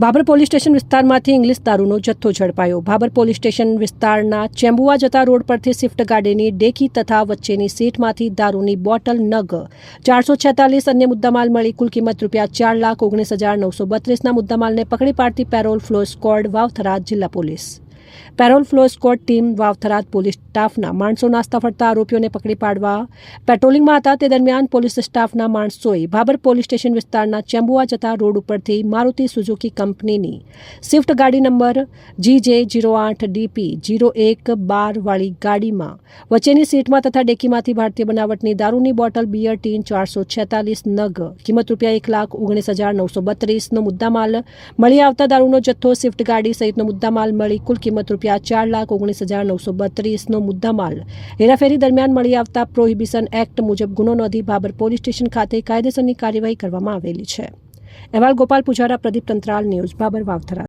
Bhabhar police station વિસ્તારમાંથી English દારૂનો જથ્થો ઝડપાયો। ભાભર પોલીસ સ્ટેશન વિસ્તારના ચેમ્બુઆ જતા રોડ પરથી સ્વિફ્ટ ગાડીની ડેકી તથા વચ્ચેની સીટમાંથી દારૂની બોટલ નગ 446 અન્ય મુદ્દામાલ મળી કુલ કિંમત ₹4,19,932ના મુદ્દામાલને પકડી પાડતી પેરોલ ફ્લો સ્ક્વોડ વાવ-થરાદ જિલ્લા police. Parole furlough squad team Vav-Tharad police સ્ટાફના માણસો નાસ્તા ફરતા આરોપીઓને પકડી પાડવા પેટ્રોલિંગમાં હતા તે દરમિયાન પોલીસ સ્ટાફના માણસોએ ભાભર પોલીસ સ્ટેશન વિસ્તારના ચેમ્બુઆ જતા રોડ ઉપરથી મારુતિ સુઝુકી કંપનીની સ્વિફ્ટ ગાડી નંબર GJ08DP0112 વાળી ગાડીમાં વચ્ચેની સીટમાં તથા ડેકીમાંથી ભારતીય બનાવટની દારૂની બોટલ બિયર ટીન 446 નગ કિંમત ₹1,19,932નો મુદ્દામાલ મળી આવતા દારૂનો જથ્થો સ્વિફ્ટ ગાડી સહિતનો મુદ્દામાલ મળી કુલ કિંમત ₹4,19,932નો મુદ્દામાલ હેરાફેરી દરમિયાન મળી આવતા પ્રોહિબિશન એક્ટ મુજબ ગુનો નોંધી ભાભર પોલીસ સ્ટેશન ખાતે કાયદેસરની કાર્યવાહી કરવામાં આવેલી છે। અહેવાલ ગોપાલ પૂજારા, પ્રદીપ તંત્રાલ, ન્યૂઝ ભાભર વાવ-થરાદ।